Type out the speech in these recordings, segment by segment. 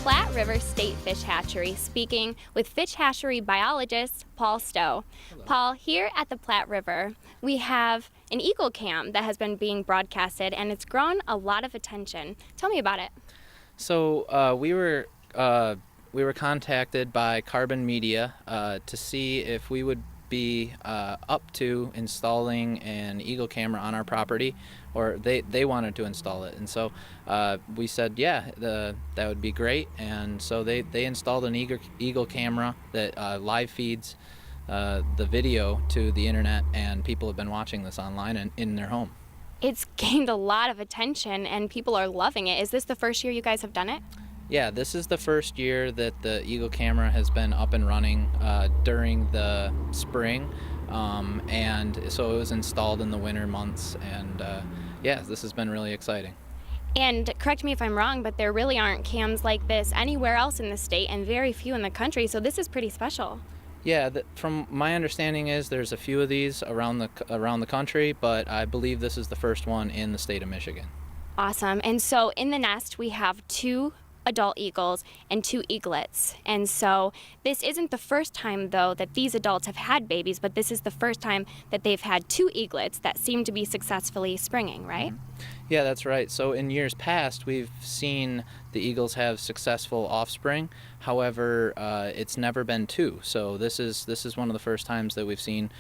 Platte River State Fish Hatchery, speaking with fish hatchery biologist Paul Stowe. Hello. Paul, here at the Platte River, we have an eagle cam that has been being broadcasted, and it's grown a lot of attention. Tell me about it. So we were contacted by Carbon Media to see if we would be up to installing an eagle camera on our property, or they wanted to install it, and so we said that would be great. And so they installed an eagle camera that live feeds the video to the internet, and people have been watching this online and in their home. It's gained a lot of attention and people are loving it. Is this the first year you guys have done it? Yeah, this is the first year that the eagle camera has been up and running during the spring, and so it was installed in the winter months, and this has been really exciting. And correct me if I'm wrong, but there really aren't cams like this anywhere else in the state and very few in the country, so this is pretty special. Yeah, from my understanding is there's a few of these around the country, but I believe this is the first one in the state of Michigan. Awesome. And so in the nest we have 2 adult eagles and 2 eaglets. And so this isn't the first time, though, that these adults have had babies, but this is the first time that they've had 2 eaglets that seem to be successfully springing, right? Mm-hmm. Yeah, that's right. So in years past, we've seen the eagles have successful offspring. However, it's never been 2. So this is one of the first times that we've seen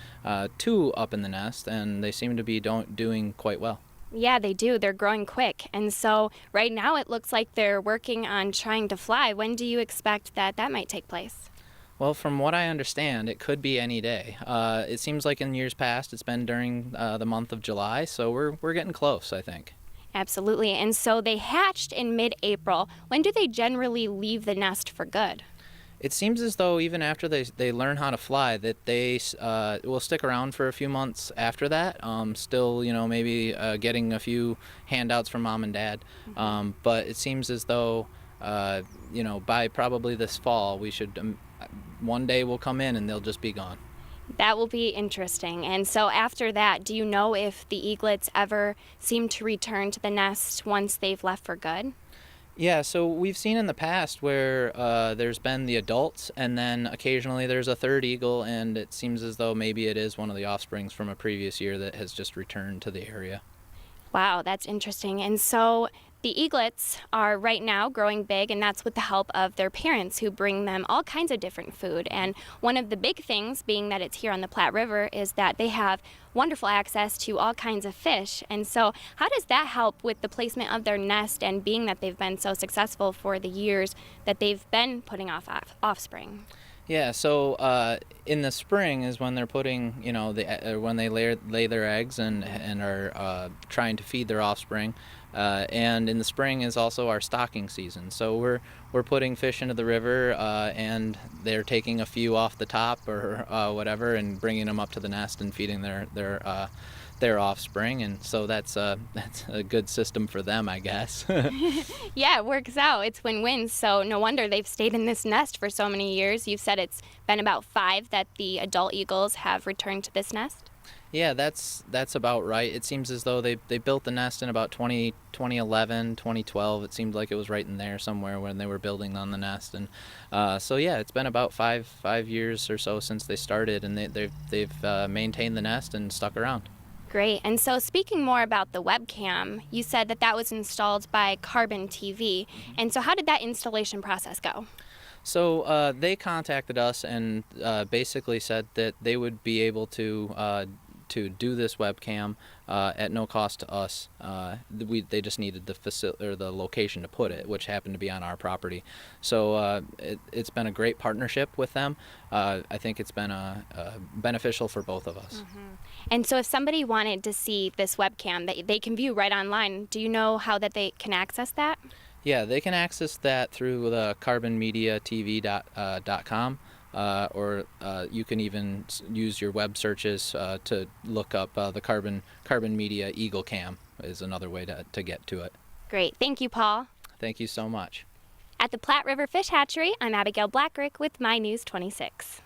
2 up in the nest, and they seem to be doing quite well. Yeah, they do. They're growing quick. And so right now it looks like they're working on trying to fly. When do you expect that might take place? Well, from what I understand, it could be any day. It seems like in years past it's been during the month of July, so we're getting close, I think. Absolutely. And so they hatched in mid-April. When do they generally leave the nest for good? It seems as though even after they learn how to fly, that they will stick around for a few months after that. Still, maybe getting a few handouts from mom and dad. Mm-hmm. But it seems as though, by probably this fall, we should, one day we'll come in and they'll just be gone. That will be interesting. And so after that, do you know if the eaglets ever seem to return to the nest once they've left for good? Yeah, so we've seen in the past where there's been the adults, and then occasionally there's a third eagle, and it seems as though maybe it is one of the offsprings from a previous year that has just returned to the area. Wow, that's interesting. And so the eaglets are right now growing big, and that's with the help of their parents who bring them all kinds of different food. And one of the big things, being that it's here on the Platte River, is that they have wonderful access to all kinds of fish. And so how does that help with the placement of their nest, and being that they've been so successful for the years that they've been putting off offspring? Yeah, so in the spring is when they're putting, when they lay their eggs and are trying to feed their offspring. And in the spring is also our stocking season. So we're putting fish into the river, and they're taking a few off the top or whatever, and bringing them up to the nest and feeding their offspring. And so that's a good system for them, I guess. Yeah, it works out. It's win-win. So no wonder they've stayed in this nest for so many years. You've said it's been about 5 that the adult eagles have returned to this nest? Yeah, that's about right. It seems as though they built the nest in about 2011, 2012. It seemed like it was right in there somewhere when they were building on the nest. And so yeah, it's been about five years or so since they started, and they've maintained the nest and stuck around. Great. And so speaking more about the webcam, you said that was installed by Carbon TV. Mm-hmm. And so how did that installation process go? So they contacted us and basically said that they would be able to do this webcam at no cost to us. They just needed the facility or the location to put it, which happened to be on our property. So it's been a great partnership with them. I think it's been beneficial for both of us. Mm-hmm. And so if somebody wanted to see this webcam that they can view right online, do you know how that they can access that? Yeah, they can access that through the carbonmediatv.com. Or you can even use your web searches to look up the Carbon Media Eagle Cam is another way to get to it. Great. Thank you, Paul. Thank you so much. At the Platte River Fish Hatchery, I'm Abigail Blackrick with My News 26.